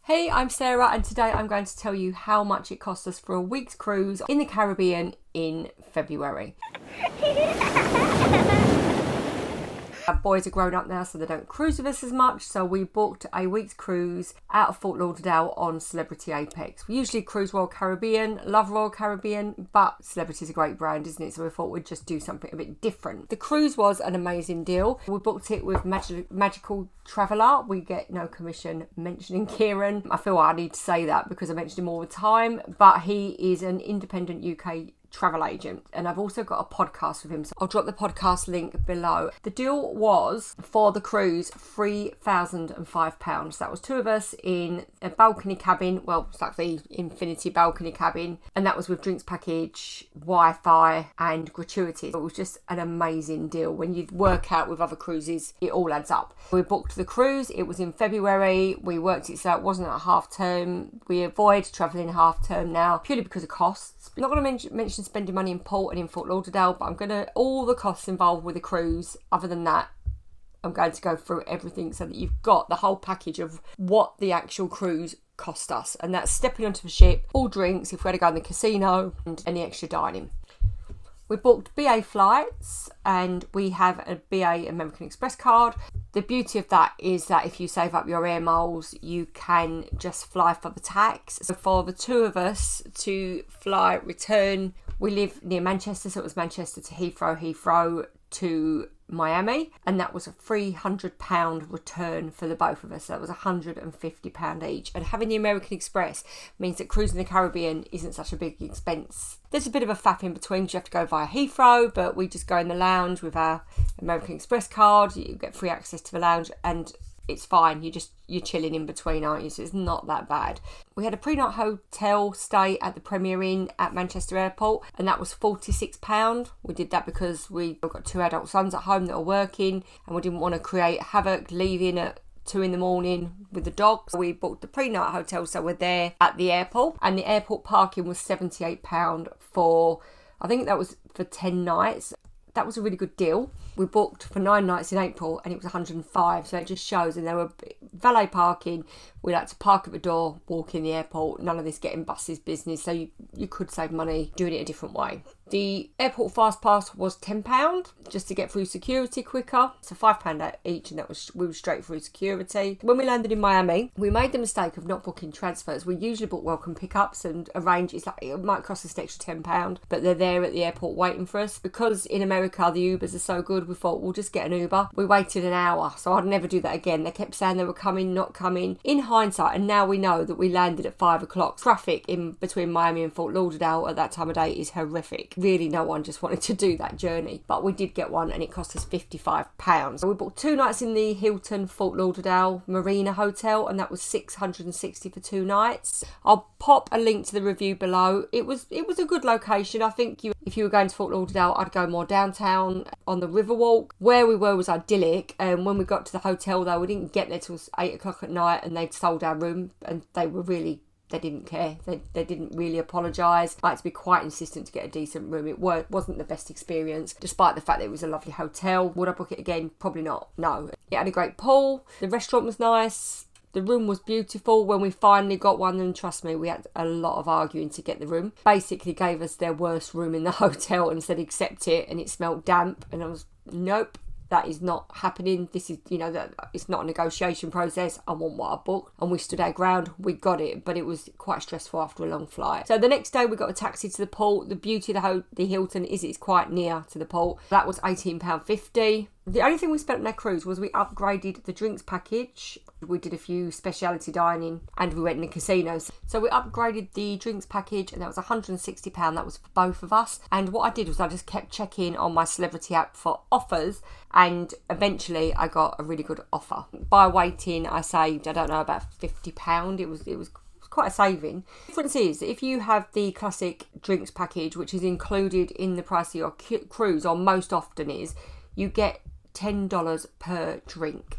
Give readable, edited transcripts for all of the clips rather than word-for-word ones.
Hey, I'm Sarah and today I'm going to tell you how much it cost us for a week's cruise in the Caribbean in February. Our boys are grown up now, so they don't cruise with us as much, so we booked a week's cruise out of Fort Lauderdale on Celebrity Apex. We usually cruise Royal Caribbean, love Royal Caribbean, but Celebrity's a great brand, isn't it? So we thought we'd just do something a bit different. The cruise was an amazing deal. We booked it with Magical Traveller. We get no commission mentioning Kieran. I feel I need to say that because I mention him all the time, but he is an independent UK travel agent, and I've also got a podcast with him, so I'll drop the podcast link below. The deal was for the cruise £3,005. That was two of us in a balcony cabin. Well, it's like the infinity balcony cabin, and that was with drinks package, Wi-Fi and gratuities. It was just an amazing deal. When you work out with other cruises, it all adds up. We booked the cruise, it was in February, we worked it so it wasn't at half term. We avoid travelling half term now purely because of costs. I'm not going to mention spending money in port and in Fort Lauderdale, but I'm going to all the costs involved with the cruise. Other than that, I'm going to go through everything so that you've got the whole package of what the actual cruise cost us, and that's stepping onto the ship, all drinks if we had to go in the casino, and any extra dining. We booked BA flights and we have a BA American Express card. The beauty of that is that if you save up your air miles, you can just fly for the tax. So for the two of us to fly return, we live near Manchester, so it was Manchester to Heathrow to Miami, and that was a £300 return for the both of us. So that was £150 each. And having the American Express means that cruising the Caribbean isn't such a big expense. There's a bit of a faff in between because you have to go via Heathrow, but we just go in the lounge with our American Express card. You get free access to the lounge and it's fine. You're chilling in between, aren't you? So it's not that bad. We had a pre-night hotel stay at the Premier Inn at Manchester Airport, and that was £46. We did that because we've got two adult sons at home that are working, and we didn't want to create havoc leaving at 2 a.m. with the dogs. We booked the pre-night hotel, so we're there at the airport, and the airport parking was £78 for, I think that was for 10 nights. That was a really good deal. We booked for 9 nights in April and it was £105, so it just shows. And there were valet parking. We like to park at the door, walk in the airport. None of this getting buses business, so you could save money doing it a different way. The airport fast pass was £10 just to get through security quicker. So £5 each, and we were straight through security. When we landed in Miami, we made the mistake of not booking transfers. We usually book welcome pickups and arrange. It's like it might cost us an extra £10, but they're there at the airport waiting for us. Because in America the Ubers are so good, we thought we'll just get an Uber. We waited an hour, so I'd never do that again. They kept saying they were coming, not coming. In hindsight, and now we know that we landed at 5 o'clock. Traffic in between Miami and Fort Lauderdale at that time of day is horrific. Really, no one just wanted to do that journey, but we did get one and it cost us £55. So we booked 2 nights in the Hilton Fort Lauderdale Marina Hotel, and that was $660 for 2 nights. I'll pop a link to the review below. It was a good location. I think if you were going to Fort Lauderdale, I'd go more downtown on the Riverwalk. Where we were was idyllic, and when we got to the hotel though, we didn't get there till 8 o'clock at night, and they'd sold our room, and they didn't care. They didn't really apologise. I had to be quite insistent to get a decent room. It wasn't the best experience, despite the fact that it was a lovely hotel. Would I book it again? Probably not. No. It had a great pool. The restaurant was nice. The room was beautiful. When we finally got one, and trust me, we had a lot of arguing to get the room. Basically gave us their worst room in the hotel and said accept it, and it smelled damp, and I was, nope. That is not happening. This is, that it's not a negotiation process. I want what I booked. And we stood our ground. We got it, but it was quite stressful after a long flight. So the next day we got a taxi to the port. The beauty of the Hilton is it's quite near to the port. That was £18.50. The only thing we spent on our cruise was we upgraded the drinks package. We did a few speciality dining and we went in the casinos. So we upgraded the drinks package, and that was £160. That was for both of us. And what I did was I just kept checking on my Celebrity app for offers, and eventually I got a really good offer. By waiting, I saved, I don't know, about £50. It was quite a saving. The difference is if you have the classic drinks package, which is included in the price of your cruise, or most often is, you get $10 per drink.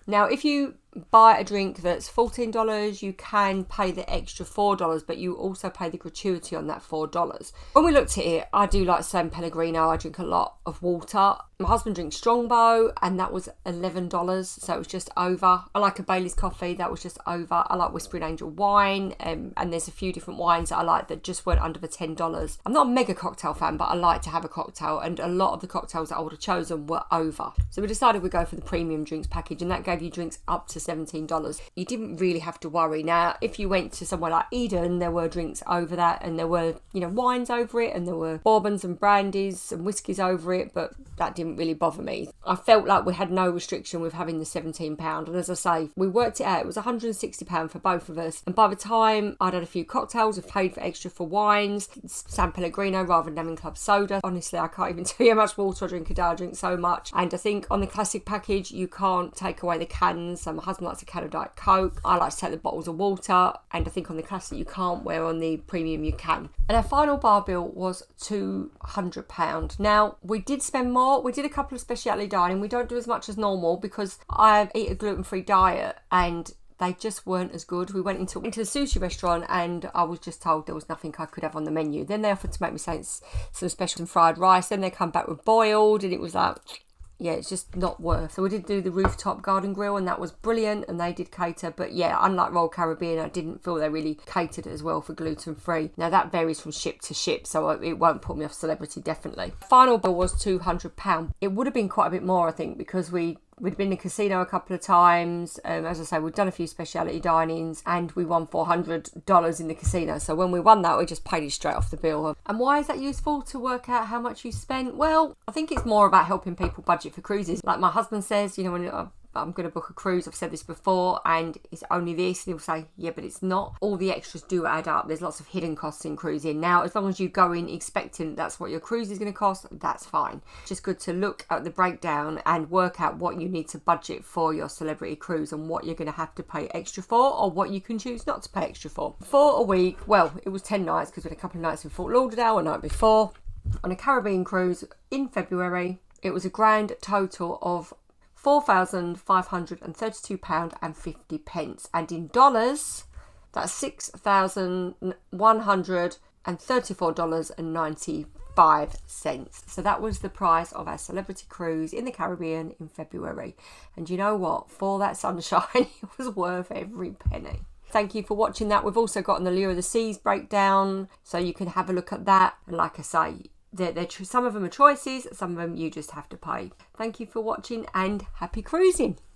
Now, if you buy a drink that's $14, you can pay the extra $4, but you also pay the gratuity on that $4. When we looked at it, I do like San Pellegrino. I drink a lot of water. My husband drinks Strongbow, and that was $11, so it was just over. I like a Bailey's coffee, that was just over. I like Whispering Angel wine, and there's a few different wines that I like that just weren't under the $10. I'm not a mega cocktail fan, but I like to have a cocktail, and a lot of the cocktails that I would have chosen were over. So we decided we'd go for the premium drinks package, and that gave you drinks up to $17. You didn't really have to worry. Now, if you went to somewhere like Eden, there were drinks over that, and there were, wines over it, and there were bourbons and brandies and whiskies over it, but that didn't really bother me. I felt like we had no restriction with having the £17, and as I say, we worked it out. It was £160 for both of us, and by the time I'd had a few cocktails, I've paid for extra for wines, San Pellegrino rather than having club soda. Honestly, I can't even tell you how much water I drink a day. I drink so much. And I think on the classic package, you can't take away the cans. So my husband likes a can of Diet Coke. I like to take the bottles of water, and I think on the classic you can't, where on the premium you can. And our final bar bill was £200. Now, we did spend more. We did a couple of specialty dining. We don't do as much as normal because I eat a gluten-free diet, and they just weren't as good. We went into the sushi restaurant, and I was just told there was nothing I could have on the menu. Then they offered to make me some special fried rice. Then they come back with boiled, and it was like, yeah, it's just not worth. So we did do the rooftop garden grill, and that was brilliant, and they did cater. But yeah, unlike Royal Caribbean, I didn't feel they really catered as well for gluten-free. Now that varies from ship to ship, so it won't put me off Celebrity, definitely. Final bill was £200. It would have been quite a bit more, I think, because we'd been in the casino a couple of times. As I say, we'd done a few speciality dinings, and we won $400 in the casino. So when we won that, we just paid it straight off the bill. And why is that useful, to work out how much you spent? Well, I think it's more about helping people budget for cruises. Like my husband says, when I'm going to book a cruise, I've said this before, and it's only this, and he'll say, yeah, but it's not. All the extras do add up. There's lots of hidden costs in cruising. Now, as long as you go in expecting that's what your cruise is going to cost, that's fine. Just good to look at the breakdown and work out what you need to budget for your celebrity cruise, and what you're going to have to pay extra for, or what you can choose not to pay extra for. For a week, well, it was 10 nights because we had a couple of nights in Fort Lauderdale a night before. On a Caribbean cruise in February, it was a grand total of £4,532.50, and in dollars, that's $6,134.95. So that was the price of our celebrity cruise in the Caribbean in February. And you know what? For that sunshine, it was worth every penny. Thank you for watching that. We've also got an Allure of the Seas breakdown, so you can have a look at that. And like I say, some of them are choices, some of them you just have to pay. Thank you for watching, and happy cruising.